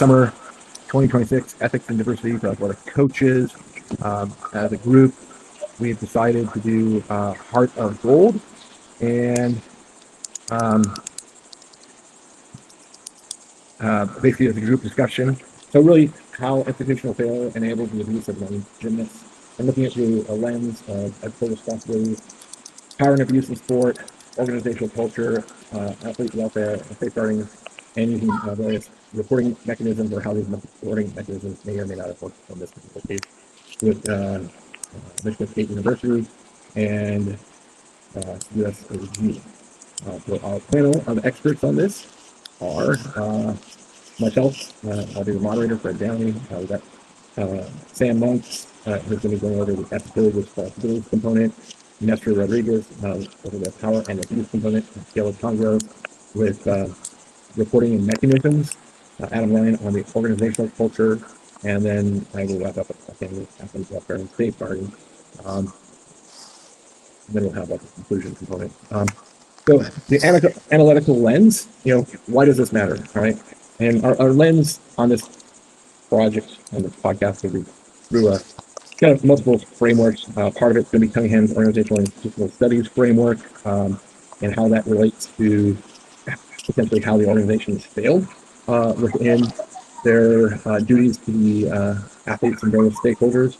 summer 2026 Ethics and Diversity for athletic coaches. As a group, we've decided to do Heart of Gold, and basically as a group discussion. So really how institutional failure enables the abuse of young gymnasts, and looking at through a lens of ethical responsibility, power and abuse in sport, organizational culture, athlete welfare, safeguarding, and using various reporting mechanisms, or how these reporting mechanisms may or may not have worked in this particular case with Michigan State University and USAG. So our panel of experts on this are myself, I'll be the moderator, Fred Downey. We've got Sam Monks, who's going to be going over the ethical responsibilities component, Nestor Rodriguez, over the power and abuse component, Caleb Congrove with reporting and mechanisms, Adam Ryan on the organizational culture, and then I will wrap up with athlete welfare and safeguarding. Then we'll have the conclusion component. So the analytical lens, why does this matter, all right? And our lens on this project, on this podcast, will be through a kind of multiple frameworks. Part of it's going to be Cunningham's organizational and institutional studies framework, and how that relates to potentially how the organizations failed within their duties to the athletes and various stakeholders.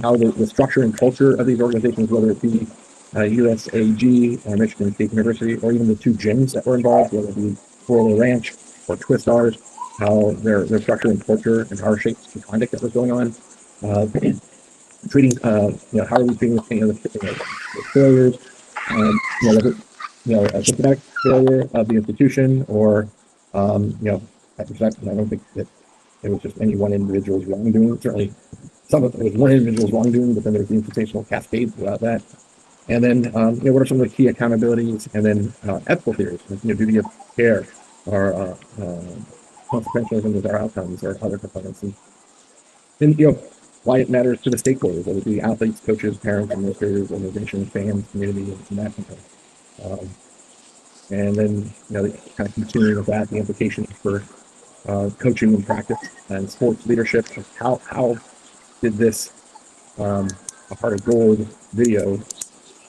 How the structure and culture of these organizations, whether it be USAG, Michigan State University, or even the two gyms that were involved, whether it be Florida Ranch or Twist Ours, how their structure and culture and how shapes the conduct that was going on. Treating, how are we treating the failures, a systematic failure of the institution, or, I don't think that it was just any one individual's wrongdoing. Certainly, some of it was one individual's wrongdoing, but then there's the institutional cascade throughout that. And then, what are some of the key accountabilities, and then ethical theories, duty of care, or consequentialism with our outcomes, or other components. And then, why it matters to the stakeholders, whether it be athletes, coaches, parents, administrators, organizations, fans, community, and that component. And then, kind of continuing with that, the implications for coaching and practice and sports leadership. How did this A Heart of Gold video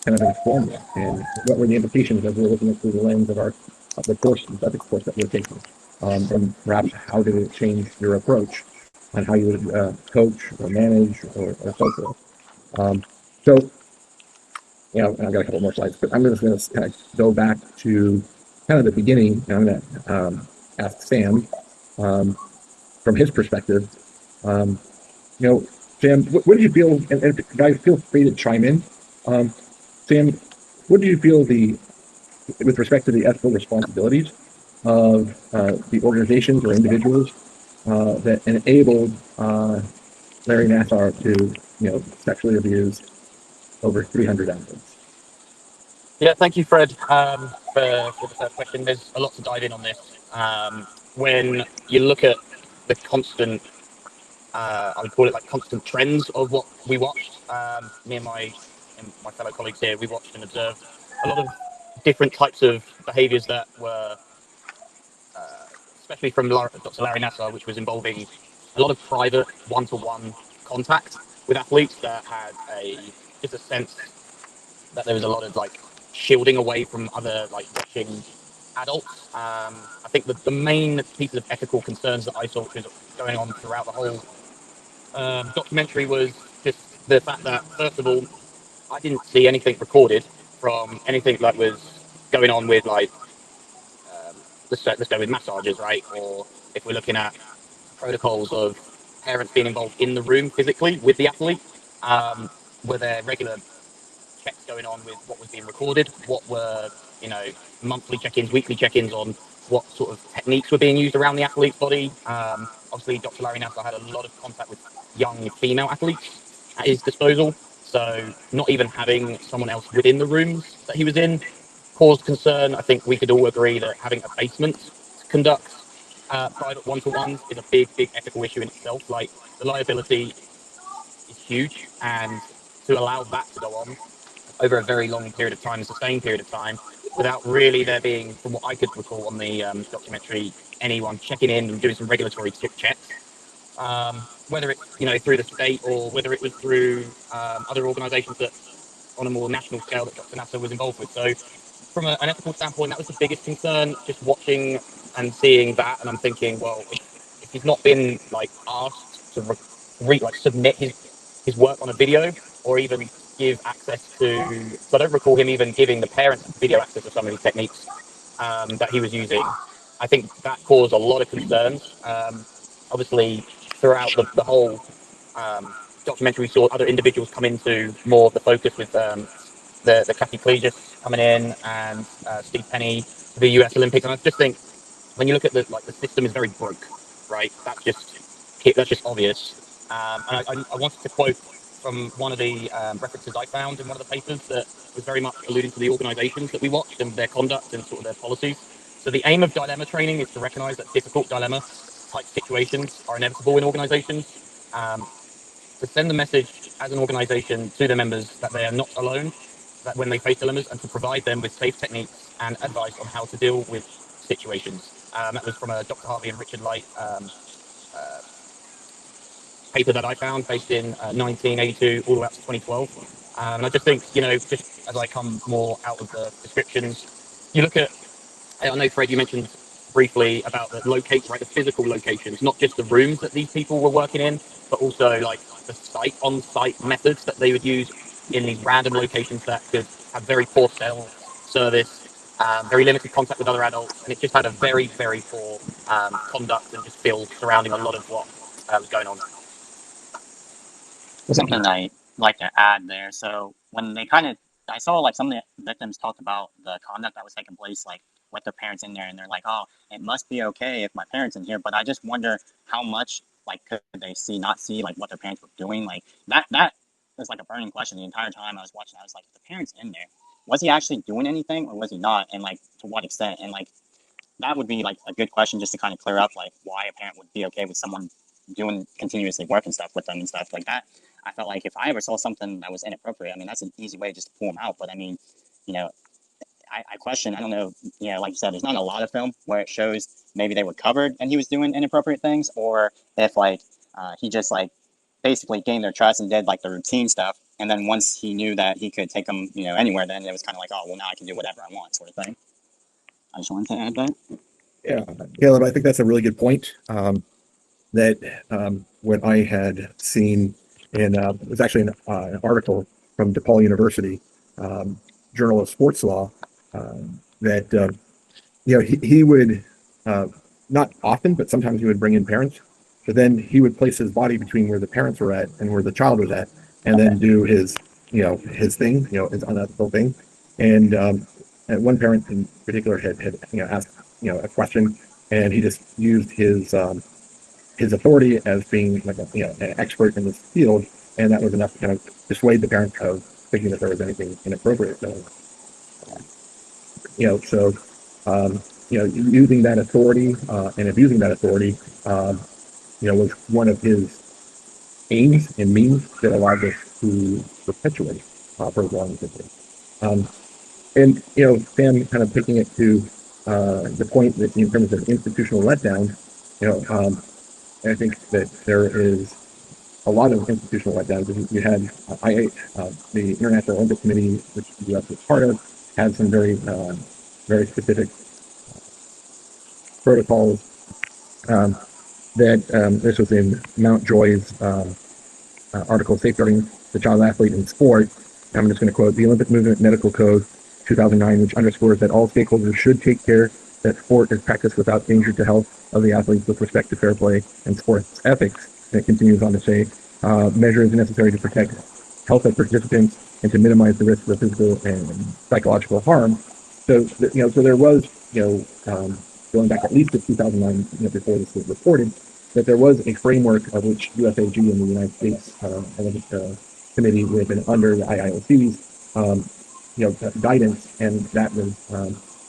kind of inform that, and what were the implications as we're looking at through the lens of the course, the ethics course that we're taking, and perhaps how did it change your approach on how you would coach or manage or so forth. So, I've got a couple more slides, but I'm just going to kind of go back to kind of the beginning, and I'm going to ask Sam from his perspective. Sam, what did you feel? And guys, feel free to chime in. Sam, what do you feel with respect to the ethical responsibilities of the organizations or individuals that enabled Larry Nassar to, sexually abuse over 300 athletes? Yeah, thank you, Fred, for the first question. There's a lot to dive in on this. When you look at the constant, I would call it like constant trends of what we watched, me and my fellow colleagues here, we watched and observed a lot of different types of behaviours that were, especially from Dr. Larry Nassar, which was involving a lot of private one-to-one contact with athletes that had just a sense that there was a lot of shielding away from other watching adults. I think that the main pieces of ethical concerns that I saw, which was going on throughout the whole documentary, was just the fact that, first of all, I didn't see anything recorded from anything that was going on with let's go with massages, right? Or if we're looking at protocols of parents being involved in the room physically with the athlete, were there regular checks going on with what was being recorded? What were, monthly check-ins, weekly check-ins on what sort of techniques were being used around the athlete's body? Obviously, Dr. Larry Nassar had a lot of contact with young female athletes at his disposal. So not even having someone else within the rooms that he was in caused concern. I think we could all agree that having a basement to conduct private one-to-ones is a big ethical issue in itself. Like, the liability is huge, and to allow that to go on over a very long period of time, a sustained period of time, without really there being, from what I could recall on the documentary, anyone checking in and doing some regulatory checks. Whether it's through the state or whether it was through other organisations that on a more national scale that Dr. Nasser was involved with. So from an ethical standpoint, that was the biggest concern. Just watching and seeing that, and I'm thinking, well, if he's not been like asked to like submit his work on a video or even give access to, so I don't recall him even giving the parents video access of some of these techniques that he was using. I think that caused a lot of concerns. Obviously, throughout the whole documentary, we saw other individuals come into more of the focus with the Kathy Clegus coming in and Steve Penny, the US Olympics. And I just think when you look at the system is very broke, right? That's just obvious. And I wanted to quote from one of the references I found in one of the papers that was very much alluding to the organisations that we watched and their conduct and sort of their policies. So the aim of dilemma training is to recognise that difficult dilemma type situations are inevitable in organisations. To send the message as an organisation to their members that they are not alone, that when they face dilemmas, and to provide them with safe techniques and advice on how to deal with situations. That was from a Dr. Harvey and Richard Light uh, paper that I found based in 1982 all the way up to 2012. And I just think, just as I come more out of the descriptions, you look at, I know, Fred, you mentioned briefly about the locate, right, the physical locations, not just the rooms that these people were working in, but also like the on-site methods that they would use in these random locations that could have very poor cell service, very limited contact with other adults, and it just had a very, very poor conduct and just feel surrounding a lot of what was going on. Something I like to add there. So when they kind of, I saw like some of the victims talked about the conduct that was taking place, like with their parents in there, and they're like, "Oh, it must be okay if my parents in here." But I just wonder how much like could they not see like what their parents were doing, like that was like a burning question the entire time I was watching. I was like, the parents in there, was he actually doing anything or was he not, and like to what extent, and like that would be like a good question just to kind of clear up like why a parent would be okay with someone doing continuously work and stuff with them and stuff like that. I felt like if I ever saw something that was inappropriate, I mean, that's an easy way just to pull them out. But I mean, you know, I question, I don't know, like you said, there's not a lot of film where it shows maybe they were covered and he was doing inappropriate things, or if like he just like basically gained their trust and did like the routine stuff. And then once he knew that he could take them, anywhere, then it was kind of like, oh, well, now I can do whatever I want, sort of thing. I just wanted to add that. Yeah, Caleb, I think that's a really good point. What I had seen in it was actually an article from DePaul University, Journal of Sports Law, that he would not often, but sometimes he would bring in parents, but then he would place his body between where the parents were at and where the child was at, and then do his his thing, his unethical thing. And one parent in particular had asked a question, and he just used his authority as being like an expert in this field, and that was enough to kind of dissuade the parent of thinking that there was anything inappropriate. So, using that authority and abusing that authority, was one of his aims and means that allowed this to perpetuate for as long as it did. And Sam, kind of taking it to the point that in terms of institutional letdown, I think that there is a lot of institutional letdowns. You had the International Olympic Committee, which the U.S. was part of, had some very very specific protocols. This was in Mountjoy's article, Safeguarding the Child Athlete in Sport. I'm just going to quote the Olympic Movement Medical Code 2009, which underscores that all stakeholders should take care that sport is practiced without danger to health of the athletes with respect to fair play and sports ethics. And it continues on to say, measures necessary to protect health of participants and to minimize the risk of physical and psychological harm. So there was, going back at least to 2009, before this was reported, that there was a framework of which USAG and the United States Olympic Committee would have been under the IIOC's, guidance, and that was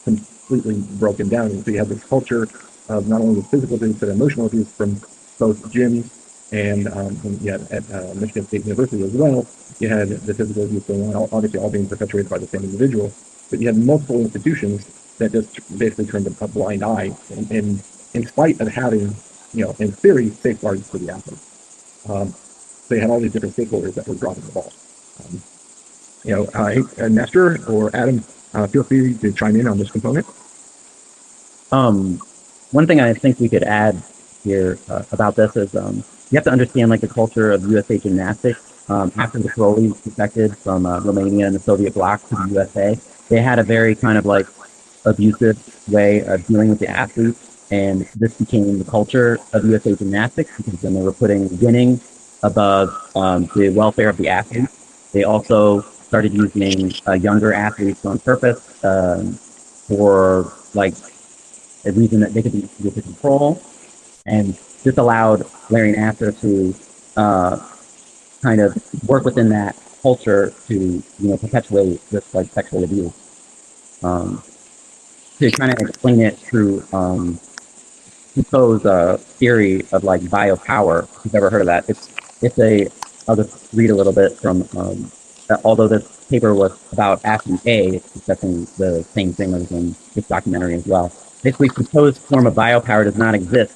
completely broken down. And so you have this culture of not only the physical abuse but emotional abuse from both gyms and at Michigan State University as well. You had the physical abuse going on, obviously all being perpetuated by the same individual. but you had multiple institutions that just basically turned a blind eye, and in spite of having, in theory, safeguards for the athletes. They had all these different stakeholders that were dropping the ball. Nestor or Adam, feel free to chime in on this component. One thing I think we could add here about this is you have to understand like the culture of USA gymnastics. After the Crowleys defected from Romania and the Soviet bloc to the USA, they had a very kind of like abusive way of dealing with the athletes, and this became the culture of USA gymnastics because then they were putting winning above the welfare of the athletes. They also started using younger athletes on purpose for like a reason that they could be able to control. And this allowed Larry Nasser to kind of work within that culture to, perpetuate this like sexual abuse. To kind of explain it through Foucault's theory of like biopower. If you've ever heard of that, I'll just read a little bit from, although this paper was about athlete A, it's discussing the same thing that was in this documentary as well. Basically, Foucault's form of biopower does not exist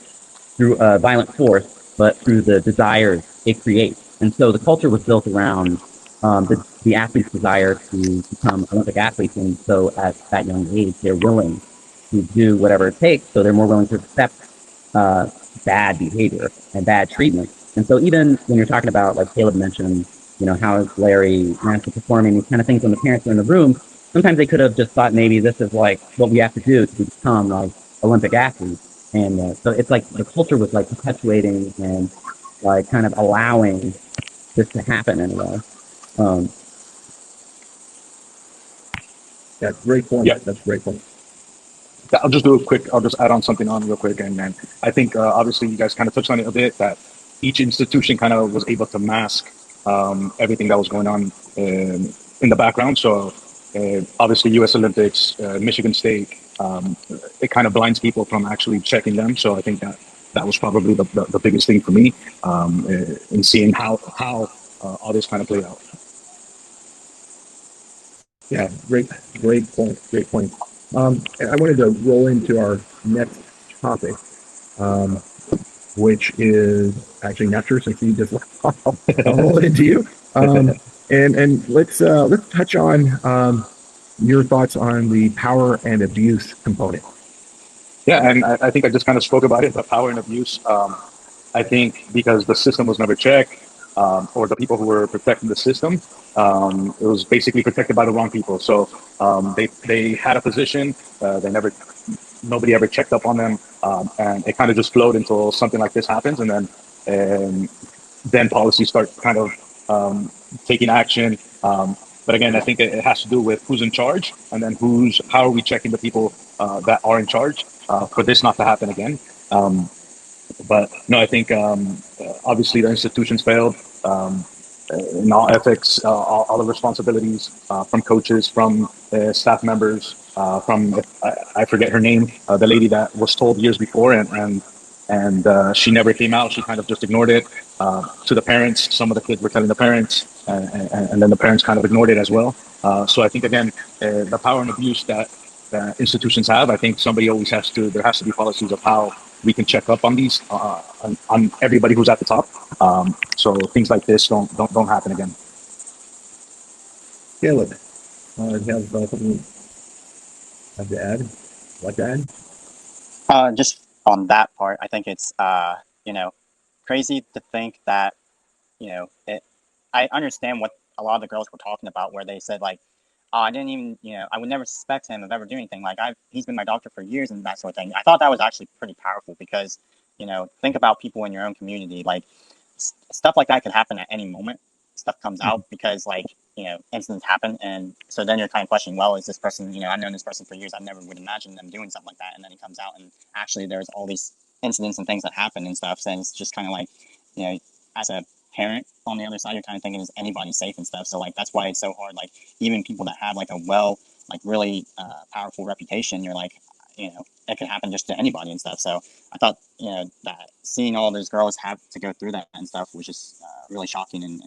through violent force, but through the desires it creates. And so the culture was built around the athlete's desire to become Olympic athletes. And so at that young age, they're willing to do whatever it takes. So they're more willing to accept bad behavior and bad treatment. And so even when you're talking about, like Caleb mentioned, how is Larry Nasser performing, these kind of things when the parents are in the room, sometimes they could have just thought maybe this is like what we have to do to become like Olympic athletes. And so it's like the culture was like perpetuating and like kind of allowing this to happen in a way. Yeah, great point. Yeah. That's a great point. I'll just add on something on real quick. And then I think obviously you guys kind of touched on it a bit, that each institution kind of was able to mask everything that was going on in the background. So obviously US Olympics, Michigan State, it kind of blinds people from actually checking them. So I think that was probably the biggest thing for me in seeing how all this kind of played out. Yeah, great point. Great point. I wanted to roll into our next topic, which is actually Nestor, since you just I'll roll it into you. And let's touch on your thoughts on the power and abuse component. Yeah, and I think I just kind of spoke about it, the power and abuse. I think because the system was never checked, or the people who were protecting the system, it was basically protected by the wrong people. So they had a position, nobody ever checked up on them, and it kind of just flowed until something like this happens, and then policies start kind of taking action. But again, I think it has to do with who's in charge, and then how are we checking the people that are in charge for this not to happen again. But no, I think obviously the institutions failed in all ethics, all the responsibilities from coaches, from staff members, from I forget her name, the lady that was told years before, and she never came out. She kind of just ignored it. To the parents, some of the kids were telling the parents, and then the parents kind of ignored it as well. So I think again, the power and abuse that institutions have, I think there has to be policies of how we can check up on these on everybody who's at the top, so things like this don't happen again. Caleb, do you have something to add? Like to add? Just on that part, I think it's crazy to think that I understand what a lot of the girls were talking about, where they said like, oh, I didn't even, I would never suspect him of ever doing anything. Like he's been my doctor for years and that sort of thing. I thought that was actually pretty powerful because, think about people in your own community. Like stuff like that could happen at any moment. Stuff comes out because incidents happen. And so then you're kind of questioning, well, is this person, I've known this person for years. I never would imagine them doing something like that. And then it comes out and actually there's all these incidents and things that happen and stuff. And it's just kind of like, as a parent on the other side, you're kind of thinking, is anybody safe and stuff? So like that's why it's so hard. Like even people that have like a really powerful reputation, you're like, it could happen just to anybody and stuff. So I thought that seeing all those girls have to go through that and stuff was just really shocking and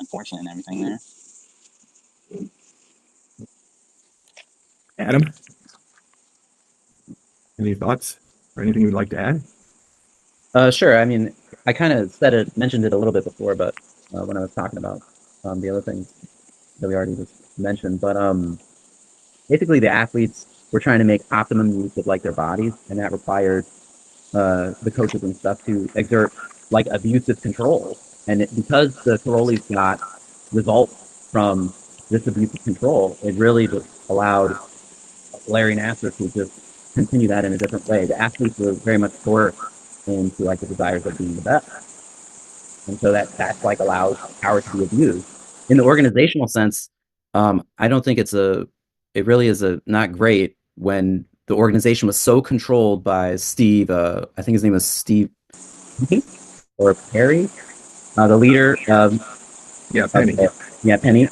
unfortunate and everything there. Adam, any thoughts or anything you'd like to add? Sure. I mean, I kind of mentioned it a little bit before, but when I was talking about the other things that we already just mentioned, but basically the athletes were trying to make optimum use of like their bodies, and that required the coaches and stuff to exert like abusive control. And because the Carolis got results from this abusive control, it really just allowed Larry Nasser to just continue that in a different way. The athletes were very much coerced into like the desires of being the best, and so that's like allows power to be abused. In the organizational sense, I don't think it really is not great when the organization was so controlled by Steve. I think his name was Steve or Perry, the leader. Yeah, Penny. Yeah, Penny.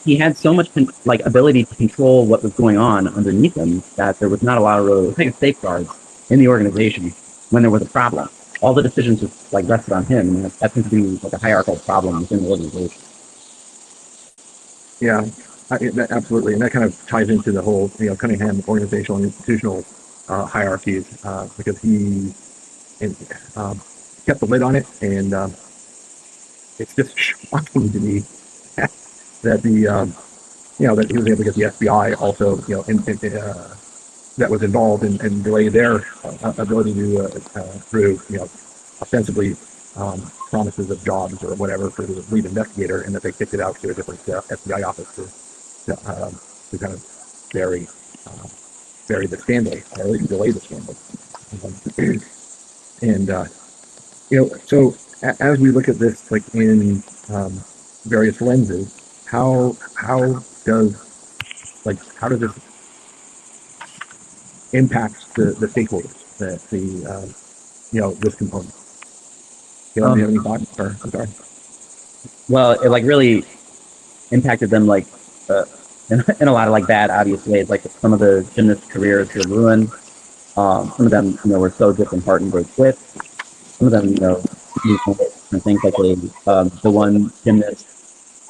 He had so much like ability to control what was going on underneath him that there was not a lot of really safeguards in the organization when there was a problem. All the decisions just like rested on him, and that seems to be like a hierarchical problem within the organization. Yeah, absolutely, and that kind of ties into the whole, Cunningham organizational and institutional hierarchies, because he um, kept the lid on it, and it's just shocking to me that that he was able to get the FBI also, that was involved and delay their ability to through, ostensibly promises of jobs or whatever for the lead investigator, and that they kicked it out to a different FBI office to kind of bury bury the scandal, or at least delay the scandal. And so as we look at this, like in various lenses, how does this impact the stakeholders, this component? Do you have any thoughts? Or, I'm sorry. Well, it like really impacted them like uh, in a lot of like bad obvious ways. Like some of the gymnast careers were ruined. Some of them, were so disheartened or quit. Some of them, different things like the one gymnast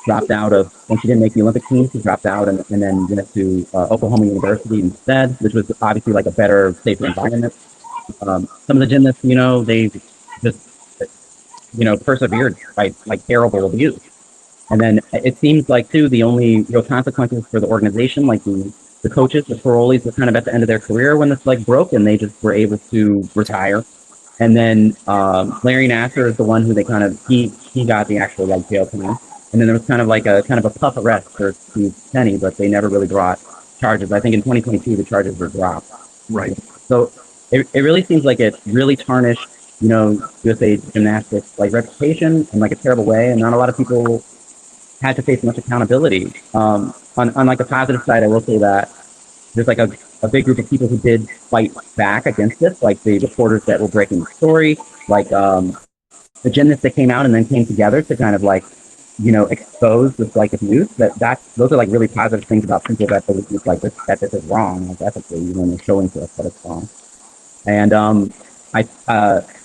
dropped out of when she didn't make the Olympic team. She dropped out and then went to Oklahoma University instead, which was obviously like a better, safer environment. Some of the gymnasts, they just persevered by like terrible abuse. And then it seems like too the only real consequences for the organization, like the coaches, the parolees, were kind of at the end of their career when this like broke, and they just were able to retire. And then Larry Nasser is the one who they kind of he got the actual like jail time. And then there was kind of like a puff arrest for Steve Penny, but they never really brought charges. I think in 2022 the charges were dropped. Right. So it really seems like it really tarnished, USA gymnastics like reputation in like a terrible way, and not a lot of people had to face much accountability. On like the positive side, I will say that there's like a big group of people who did fight back against this, like the reporters that were breaking the story, like the gymnasts that came out and then came together to kind of like, expose this like abuse. Those are like really positive things about people that believe like that this is wrong, like ethically, they're showing to us that it's wrong. And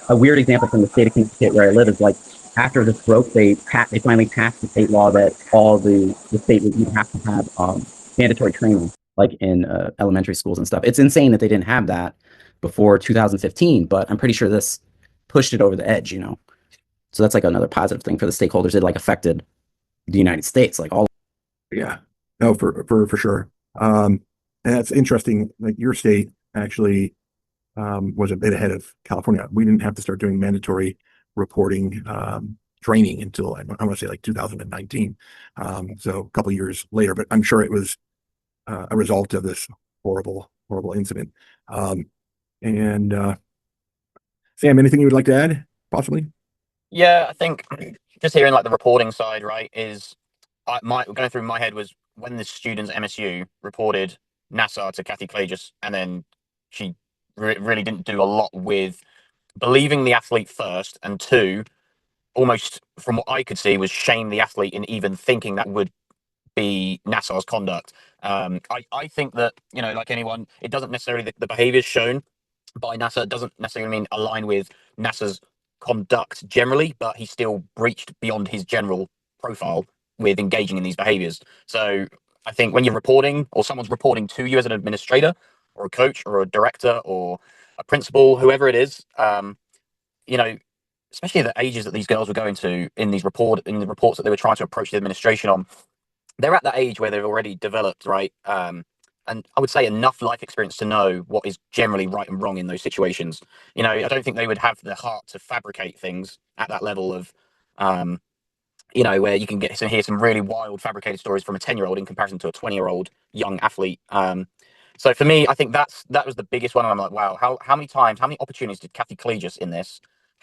a weird example from the state of Connecticut where I live is like after this broke, they finally passed the state law that all the state would have to have mandatory training, like in elementary schools and stuff. It's insane that they didn't have that before 2015, but I'm pretty sure this pushed it over the edge, So that's like another positive thing for the stakeholders. It like affected the United States, like all. Yeah. No, for sure. And that's interesting. Like your state actually was a bit ahead of California. We didn't have to start doing mandatory reporting training until I want to say like 2019. So a couple years later, but I'm sure it was a result of this horrible incident. And Sam, anything you would like to add, possibly? Yeah, I think just hearing like the reporting side, right, is going through my head was when the students at MSU reported Nassar to Kathy Klages, and then she really didn't do a lot with believing the athlete first, and two, almost from what I could see, was shame the athlete in even thinking that would be Nassar's conduct. I think that, like anyone, it doesn't necessarily, the behaviors shown by Nassar doesn't necessarily mean align with Nassar's conduct generally, but he still breached beyond his general profile with engaging in these behaviors. So I think when you're reporting or someone's reporting to you as an administrator or a coach or a director or a principal, whoever it is, you know, especially at the ages that these girls were going to in the reports that they were trying to approach the administration on, they're at that age where they've already developed, right? And I would say enough life experience to know what is generally right and wrong in those situations. I don't think they would have the heart to fabricate things at that level of, um, where you can hear some really wild fabricated stories from a 10-year-old in comparison to a 20-year-old young athlete. So for me, I think that was the biggest one. And I'm like, wow, how many times, how many opportunities did Kathy Clegius in this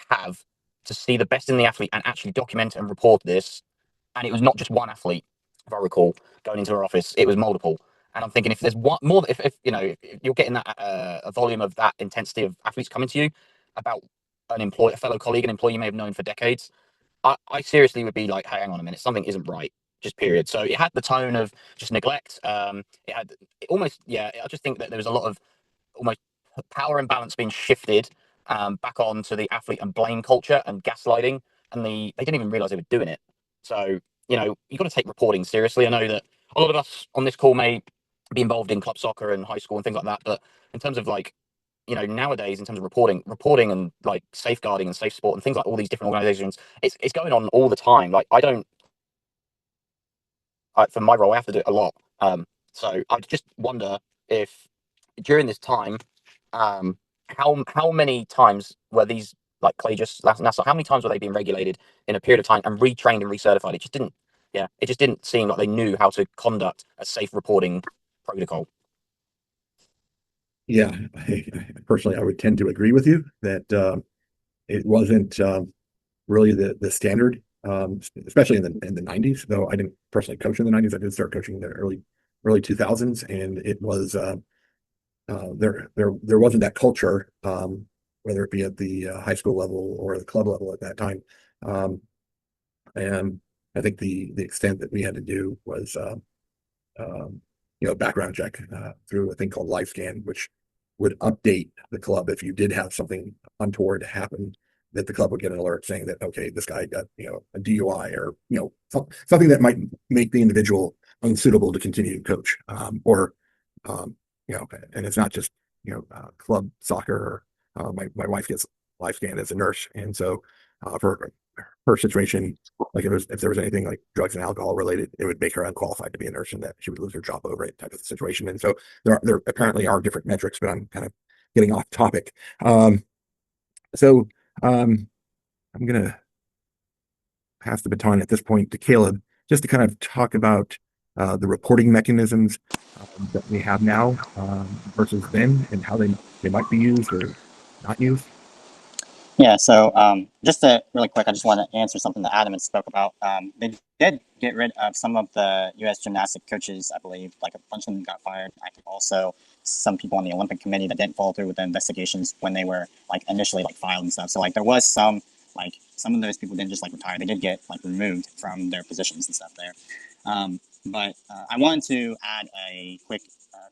have to see the best in the athlete and actually document and report this? And it was not just one athlete, if I recall, going into her office. It was multiple. And I'm thinking, if there's one more, if you're getting that a volume of that intensity of athletes coming to you about a fellow colleague, an employee you may have known for decades, I seriously would be like, hey, hang on a minute, something isn't right. Just period. So it had the tone of just neglect. It almost, yeah. I just think that there was a lot of almost power imbalance being shifted back onto the athlete and blame culture and gaslighting, and they didn't even realize they were doing it. So you got to take reporting seriously. I know that a lot of us on this call may be involved in club soccer and high school and things like that, but in terms of like nowadays, in terms of reporting and like safeguarding and safe sport and things like all these different organizations, it's going on all the time. Like for my role, I have to do it a lot. So I just wonder if during this time, how many times were these like Clagius, NASA, how many times were they being regulated in a period of time and retrained and recertified? It just didn't seem like they knew how to conduct a safe reporting protocol. Yeah, personally, I would tend to agree with you that it wasn't really the standard, especially in the 90s. Though I didn't personally coach in the 90s, I did start coaching in the early 2000s, and it was there wasn't that culture, whether it be at the high school level or the club level at that time. Um, and I think the extent that we had to do was um, background check through a thing called LifeScan, which would update the club if you did have something untoward happen, that the club would get an alert saying that, okay, this guy got, a DUI, or, something that might make the individual unsuitable to continue to coach. Or, um, and it's not just, club soccer. My wife gets LifeScan as a nurse. And so for her situation, like if there was anything like drugs and alcohol related, it would make her unqualified to be a nurse, and that she would lose her job over it, type of situation. And so there apparently are different metrics, but I'm kind of getting off topic. So I'm gonna pass the baton at this point to Caleb, just to kind of talk about the reporting mechanisms that we have now versus then, and how they might be used or not used. Yeah, so just to really quick, I just want to answer something that Adam had spoke about. They did get rid of some of the U.S. gymnastic coaches, I believe. Like a bunch of them got fired. I think also some people on the Olympic Committee that didn't follow through with the investigations when they were like initially like filed and stuff. So like there was some of those people didn't just like retire; they did get like removed from their positions and stuff there. But I wanted to add a quick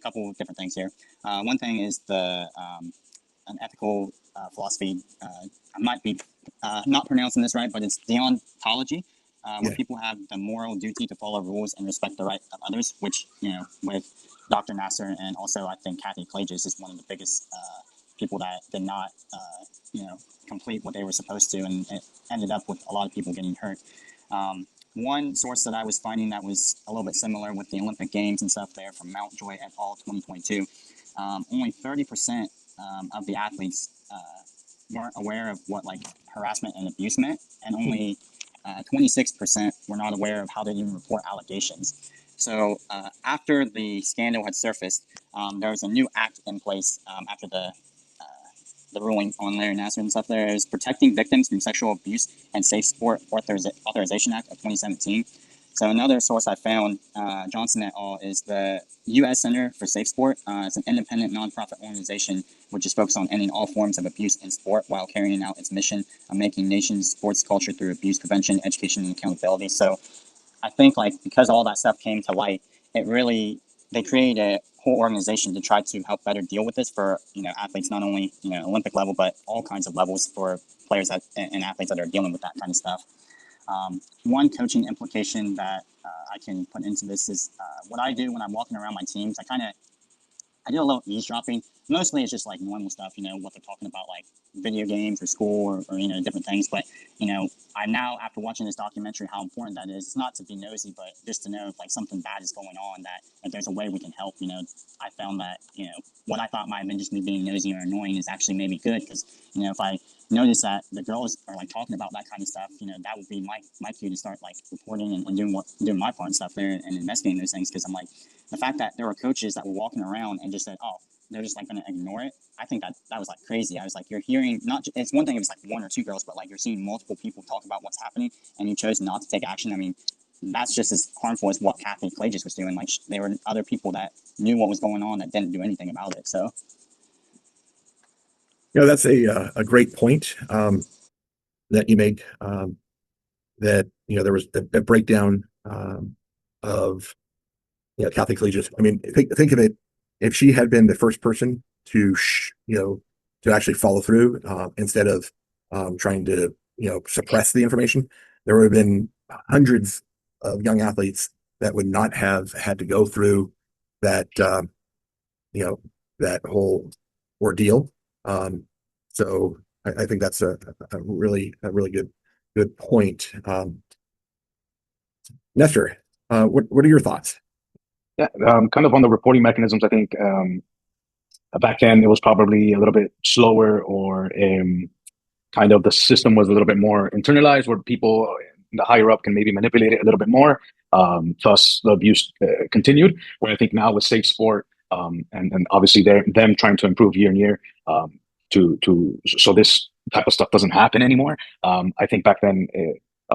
couple of different things here. One thing is an ethical philosophy. I might be not pronouncing this right, but it's deontology, where people have the moral duty to follow rules and respect the right of others, which, with Dr. Nasser and also I think Kathy Clagius is one of the biggest people that did not, complete what they were supposed to, and it ended up with a lot of people getting hurt. One source that I was finding that was a little bit similar with the Olympic Games and stuff there from Mountjoy et al. 2022, only 30% of the athletes weren't aware of what like harassment and abuse meant, and only 26% were not aware of how to even report allegations. So after the scandal had surfaced, there was a new act in place after the ruling on Larry Nassar and stuff. There is Protecting Victims from Sexual Abuse and Safe Sport Authorization Act of 2017. So another source I found, Johnson et al., is the U.S. Center for Safe Sport. It's an independent nonprofit organization which is focused on ending all forms of abuse in sport while carrying out its mission of making nations sports culture through abuse prevention, education, and accountability. So I think because all that stuff came to light, they created a whole organization to try to help better deal with this for athletes, not only Olympic level, but all kinds of levels for players and athletes that are dealing with that kind of stuff. One coaching implication that I can put into this is what I do when I'm walking around my teams. I do a little eavesdropping. Mostly it's just like normal stuff, what they're talking about, like video games or school or different things. But, I now, after watching this documentary, how important that is. It's not to be nosy, but just to know if like something bad is going on, that if there's a way we can help, I found that, what I thought might have been just me being nosy or annoying is actually maybe good. Because, if I notice that the girls are like talking about that kind of stuff, that would be my cue to start like reporting and doing my part and stuff there and investigating those things. Because I'm like, the fact that there were coaches that were walking around and just said, oh, they're just like going to ignore it. I think that was like crazy. I was like, you're hearing it's one thing if it's like one or two girls, but like you're seeing multiple people talk about what's happening and you chose not to take action. I mean, that's just as harmful as what Kathy Clages was doing. Like there were other people that knew what was going on that didn't do anything about it. So, That's a great point that you make. That there was a breakdown of Kathy Collegiate. I mean, think of it. If she had been the first person to to actually follow through instead of trying to suppress the information, there would have been hundreds of young athletes that would not have had to go through that that whole ordeal. So I think that's a really good point. Nestor, what are your thoughts? Yeah, kind of on the reporting mechanisms. I think back then it was probably a little bit slower, or kind of the system was a little bit more internalized, where people, the higher up, can maybe manipulate it a little bit more. Thus, the abuse continued. Where I think now with Safe Sport, and obviously them trying to improve year and year, so this type of stuff doesn't happen anymore. I think back then,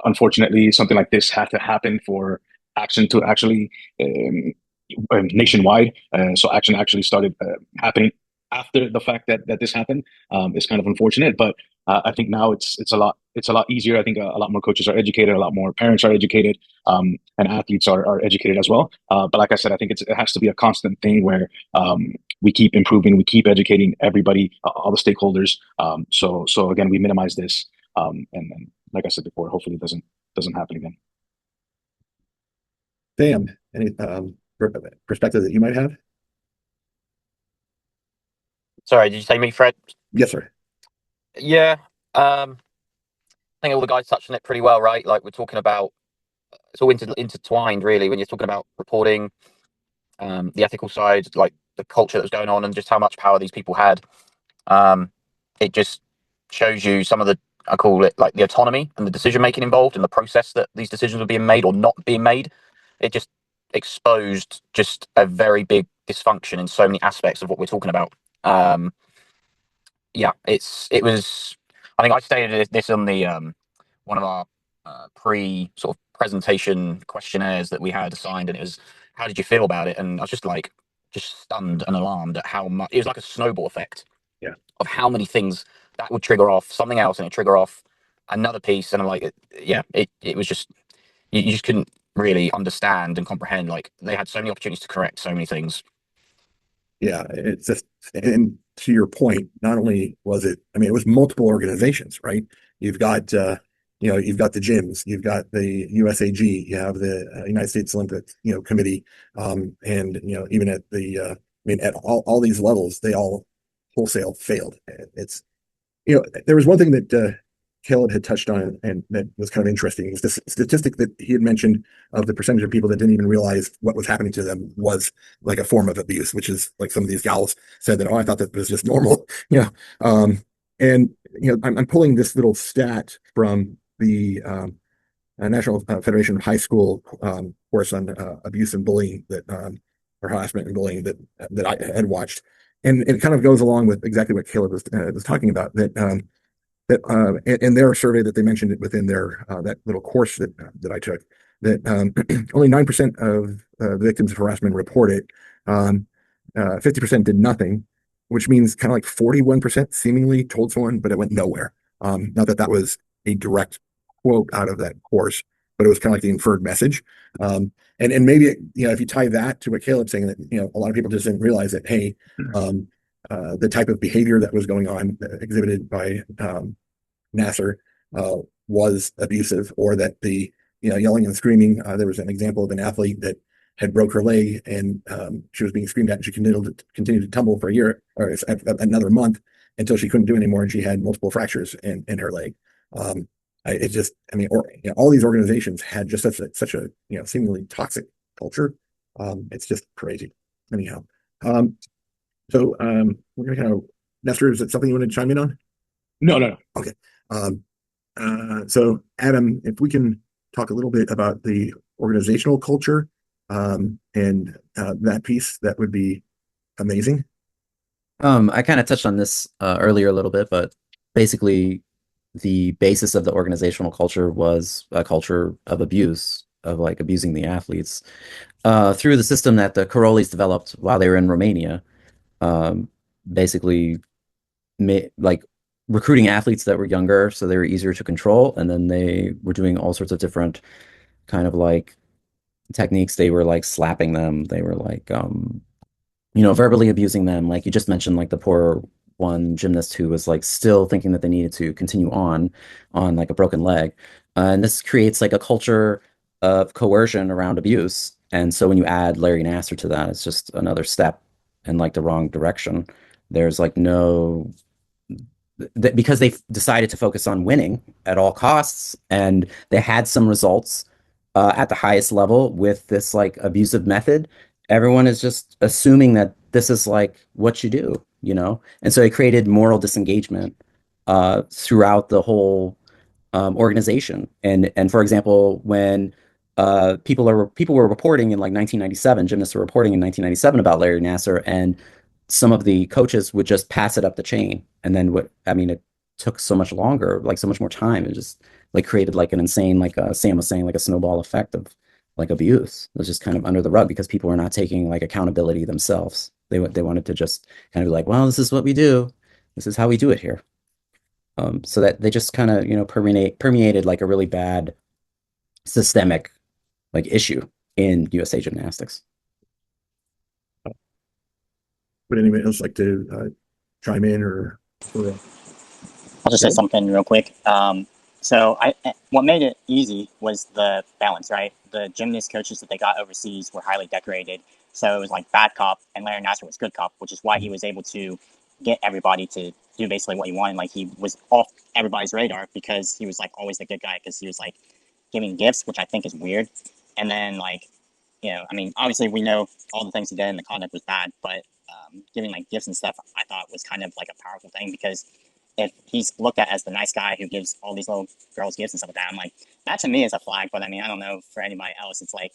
unfortunately, something like this had to happen for action to actually nationwide. So action actually started happening after the fact that this happened. It's kind of unfortunate, but I think now it's a lot easier. I think a lot more coaches are educated, a lot more parents are educated, and athletes are educated as well. But like I said, I think it has to be a constant thing where we keep improving, we keep educating everybody, all the stakeholders. So again, we minimize this, and like I said before, hopefully it doesn't happen again. Sam, any perspective that you might have? Sorry, did you say me, Fred? Yes, sir. Yeah. I think all the guys touched on it pretty well, right? Like we're talking about, it's all intertwined, really, when you're talking about reporting, the ethical side, like the culture that was going on, and just how much power these people had. It just shows you some of the, I call it like the autonomy and the decision making involved in the process that these decisions were being made or not being made. It just exposed just a very big dysfunction in so many aspects of what we're talking about. Yeah, it was. I think I stated this on the one of our pre sort of presentation questionnaires that we had assigned, and it was, how did you feel about it? And I was just stunned and alarmed at how much it was like a snowball effect. Yeah. Of how many things that would trigger off something else, and it trigger off another piece, and I'm like, it was just you just couldn't really understand and comprehend. Like they had so many opportunities to correct so many things. Yeah, it's just, and to your point, not only was it, I mean, it was multiple organizations, right? You've got, you've got the gyms, you've got the USAG, you have the United States Olympic, Committee, and even at the, I mean, at all these levels, they all wholesale failed. It's, there was one thing that Caleb had touched on, and that was kind of interesting. It was this statistic that he had mentioned of the percentage of people that didn't even realize what was happening to them was like a form of abuse, which is like some of these gals said that, oh, I thought that was just normal. And I'm pulling this little stat from the National Federation of High School course on abuse and bullying, that or harassment and bullying, that I had watched, and it kind of goes along with exactly what Caleb was talking about, that in their survey that they mentioned it within their that little course that I took, that only 9% of the victims of harassment report it. 50% did nothing, which means kind of like 41% seemingly told someone, but it went nowhere. Not that that was a direct quote out of that course, but it was kind of like the inferred message. And maybe if you tie that to what Caleb's saying, that a lot of people just didn't realize that, hey, the type of behavior that was going on exhibited by Nasser was abusive, or that the yelling and screaming. There was an example of an athlete that had broke her leg, and she was being screamed at, and she continued to tumble for a year or another month until she couldn't do anymore, and she had multiple fractures in her leg. It just, I mean, all these organizations had just such a seemingly toxic culture. It's just crazy. Anyhow, we're gonna kind of, Nestor, is it something you want to chime in on? No, no, no. Okay. Um, so Adam, if we can talk a little bit about the organizational culture, and that piece, that would be amazing. I kind of touched on this earlier a little bit, but basically the basis of the organizational culture was a culture of abuse, of like abusing the athletes through the system that the Karolis developed while they were in Romania. Um, basically, like recruiting athletes that were younger, so they were easier to control, and then they were doing all sorts of different kind of like techniques. They were like slapping them. They were like verbally abusing them. Like you just mentioned, like the poor one gymnast who was like still thinking that they needed to continue on like a broken leg. And this creates like a culture of coercion around abuse. And so when you add Larry Nasser to that, it's just another step in like the wrong direction. There's like no because they decided to focus on winning at all costs, and they had some results at the highest level with this like abusive method. Everyone is just assuming that this is like what you do, and so it created moral disengagement throughout the whole organization. And for example, when people were reporting in like 1997, gymnasts were reporting in 1997 about Larry Nasser, and some of the coaches would just pass it up the chain. And then it took so much longer, like so much more time. It just like created like an insane, like Sam was saying, like a snowball effect of like abuse. It was just kind of under the rug because people were not taking like accountability themselves. They wanted to just kind of be like, well, this is what we do. This is how we do it here. So that they just kind of, permeated like a really bad systemic like issue in USA gymnastics. Would anybody else like to chime in or I'll just say something real quick. What made it easy was the balance, right? The gymnast coaches that they got overseas were highly decorated, so it was like bad cop, and Larry Nasser was good cop, which is why he was able to get everybody to do basically what he wanted. Like he was off everybody's radar because he was like always the good guy because he was like giving gifts, which I think is weird. And then I mean, obviously we know all the things he did and the conduct was bad, but giving like gifts and stuff, I thought was kind of like a powerful thing because if he's looked at as the nice guy who gives all these little girls gifts and stuff like that, I'm like, that to me is a flag. But I mean, I don't know for anybody else. It's like,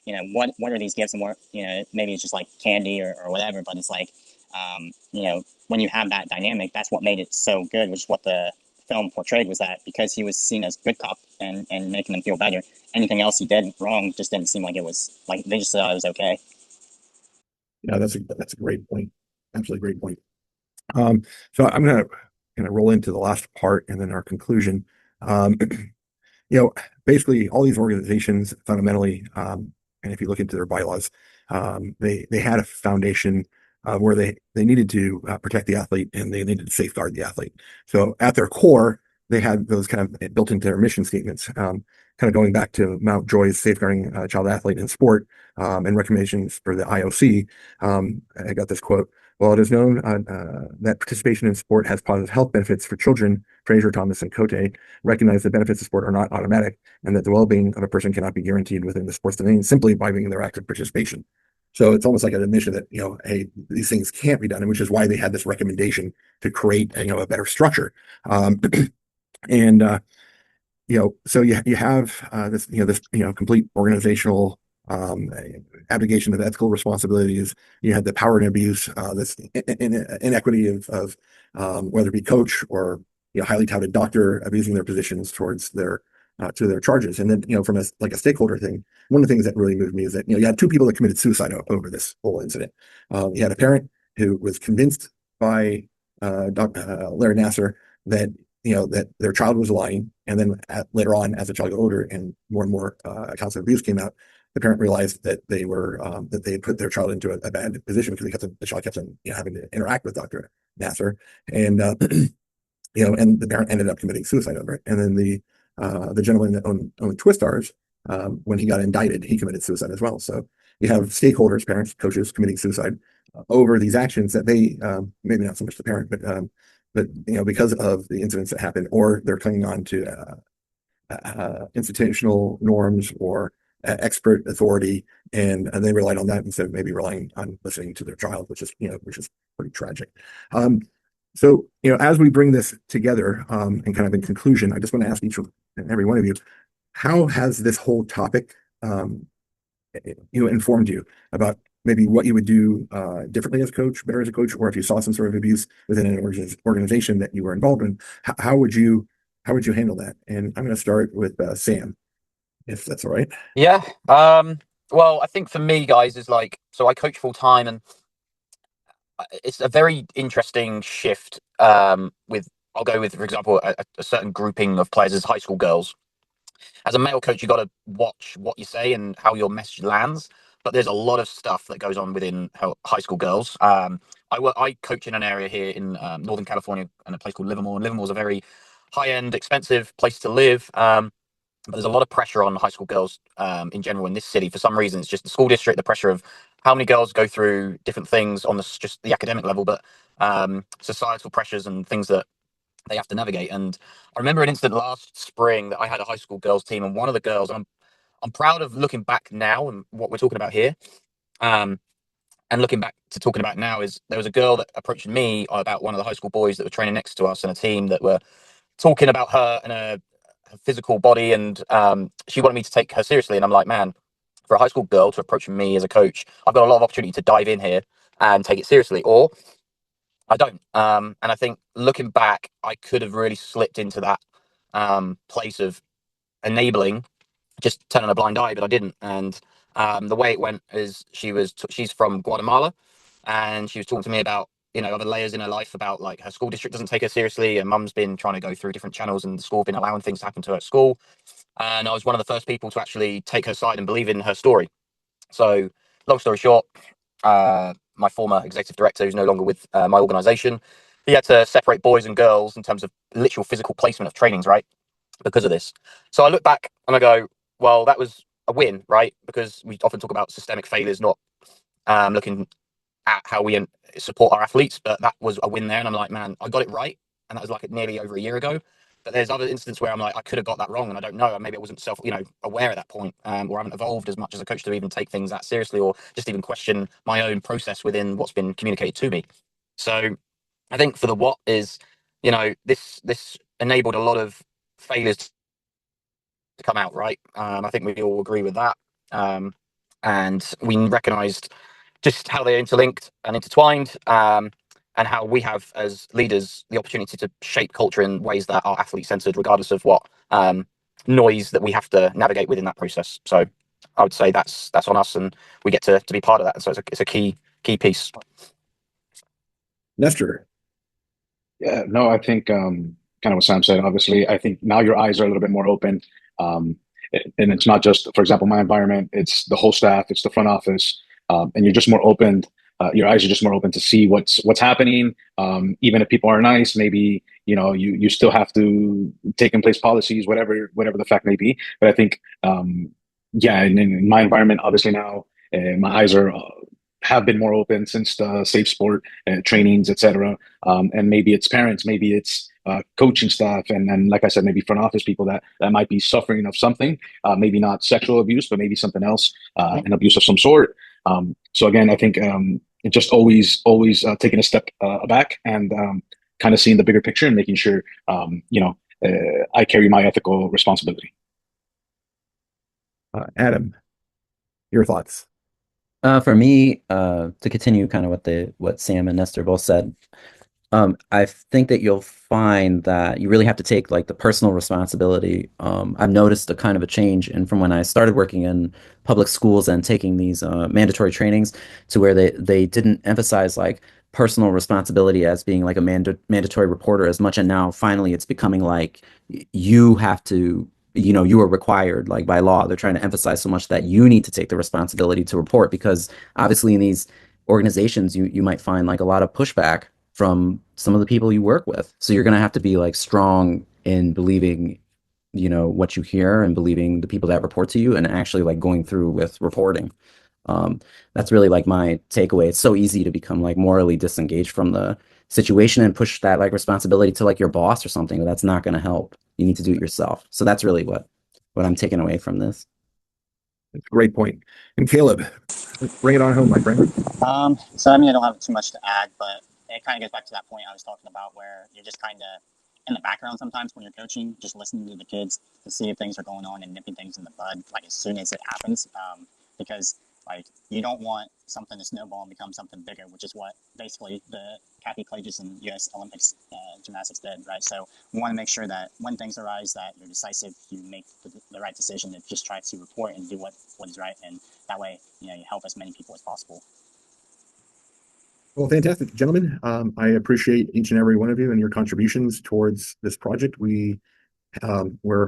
what are these gifts, and what, maybe it's just like candy or whatever. But it's like, when you have that dynamic, that's what made it so good, which is what the film portrayed, was that because he was seen as good cop and making them feel better, anything else he did wrong just didn't seem like it was, like they just thought it was okay. Yeah, that's a great point. Absolutely great point. So I'm gonna roll into the last part and then our conclusion. Um, Basically all these organizations fundamentally, and if you look into their bylaws, they had a foundation where they needed to protect the athlete, and they needed to safeguard the athlete. So at their core, they had those kind of built into their mission statements, kind of going back to Mountjoy's safeguarding child athlete in sport, and recommendations for the IOC. I got this quote. While it is known that participation in sport has positive health benefits for children, Fraser, Thomas, and Cote recognize that benefits of sport are not automatic, and that the well-being of a person cannot be guaranteed within the sports domain simply by being in their active participation. So it's almost like an admission that, hey, these things can't be done, and which is why they had this recommendation to create, a better structure. And so you have this complete organizational abdication of ethical responsibilities. You had the power and abuse, this inequity of whether it be coach or highly touted doctor abusing their positions towards their to their charges. And then from a stakeholder thing, one of the things that really moved me is that you had two people that committed suicide over this whole incident. You had a parent who was convinced by Larry Nasser that that their child was lying, and then later on, as the child got older and more accounts of abuse came out, the parent realized that they were that they had put their child into a bad position because the child kept on having to interact with Dr. Nasser, and and the parent ended up committing suicide over it. And then the gentleman that owned Twistars, when he got indicted, he committed suicide as well. So you have stakeholders, parents, coaches committing suicide over these actions that they, maybe not so much the parent, but because of the incidents that happened, or they're clinging on to institutional norms or expert authority, and they relied on that instead of maybe relying on listening to their child, which is pretty tragic. So as we bring this together, and kind of in conclusion, I just want to ask each and every one of you, how has this whole topic informed you about maybe what you would do differently as a coach, better as a coach, or if you saw some sort of abuse within an organization that you were involved in, how would you handle that? And I'm going to start with Sam, if that's all right. Yeah. Well, I think for me, guys, is like, so I coach full time, and it's a very interesting shift. I'll go with, for example, a certain grouping of players as high school girls. As a male coach, you got to watch what you say and how your message lands. But there's a lot of stuff that goes on within high school girls. I coach in an area here in Northern California, in a place called Livermore. And Livermore's a very high-end, expensive place to live. But there's a lot of pressure on high school girls in general in this city. For some reason, it's just the school district, the pressure of how many girls go through different things on just the academic level, but societal pressures and things that they have to navigate. And I remember an incident last spring that I had a high school girls team, and one of the girls, and I'm proud of looking back now and what we're talking about here. And looking back to talking about now, is there was a girl that approached me about one of the high school boys that were training next to us in a team that were talking about her and her physical body, and she wanted me to take her seriously. And I'm like, man, for a high school girl to approach me as a coach, I've got a lot of opportunity to dive in here and take it seriously, or I don't. And I think looking back, I could have really slipped into that place of enabling, just turning a blind eye, but I didn't. And the way it went is she's from Guatemala, and she was talking to me about other layers in her life, about like her school district doesn't take her seriously, and mum's been trying to go through different channels, and the school have been allowing things to happen to her at school. And I was one of the first people to actually take her side and believe in her story. So long story short, my former executive director, who's no longer with my organization, he had to separate boys and girls in terms of literal physical placement of trainings, right? Because of this. So I look back and I go, well, that was a win, right? Because we often talk about systemic failures, not looking at how we support our athletes, but that was a win there. And I'm like, man, I got it right. And that was like nearly over a year ago. But there's other instances where I'm like, I could have got that wrong, and I don't know. Maybe I wasn't aware at that point, or I haven't evolved as much as a coach to even take things that seriously, or just even question my own process within what's been communicated to me. So I think for the what is, this enabled a lot of failures to come out, right? I think we all agree with that. And we recognized just how they're interlinked and intertwined, and how we have, as leaders, the opportunity to shape culture in ways that are athlete-centered, regardless of what noise that we have to navigate within that process. So I would say that's on us, and we get to be part of that. And so it's a key piece. Nestor. Yeah, no, I think kind of what Sam said. Obviously, I think now your eyes are a little bit more open, and it's not just, for example, my environment. It's the whole staff. It's the front office, and you're just more open. Your eyes are just more open to see what's happening. Even if people are nice, maybe you still have to take in place policies, whatever the fact may be. But I think, yeah, in my environment, obviously now my eyes are. Have been more open since the safe sport trainings, etc. And maybe it's parents, maybe it's coaching staff, and like I said, maybe front office people that might be suffering of something, maybe not sexual abuse, but maybe something else, an abuse of some sort. So again, I think it just always taking a step back and kind of seeing the bigger picture and making sure I carry my ethical responsibility. Adam, your thoughts? For me, to continue kind of what Sam and Nestor both said, I think that you'll find that you really have to take like the personal responsibility. I've noticed a kind of a change, and from when I started working in public schools and taking these mandatory trainings, to where they didn't emphasize like personal responsibility as being like a mandatory reporter as much, and now finally it's becoming like you have to. You are required, like by law. They're trying to emphasize so much that you need to take the responsibility to report, because obviously in these organizations, you might find like a lot of pushback from some of the people you work with. So you're going to have to be like strong in believing, what you hear and believing the people that report to you and actually like going through with reporting. That's really like my takeaway. It's so easy to become like morally disengaged from the situation and push that like responsibility to like your boss or something, but that's not going to help. You need to do it yourself. So that's really what I'm taking away from this. That's a great point. And Caleb, bring it on home, my friend. So I mean, I don't have too much to add, but it kind of gets back to that point I was talking about where you're just kind of in the background sometimes when you're coaching, just listening to the kids to see if things are going on and nipping things in the bud, like as soon as it happens, because like you don't want something to snowball and become something bigger, which is what basically the Kathy Clages and U.S. Olympics gymnastics did, right? So we want to make sure that when things arise, that you're decisive, you make the right decision, and just try to report and do what is right, and that way, you help as many people as possible. Well, fantastic, gentlemen. I appreciate each and every one of you and your contributions towards this project. We're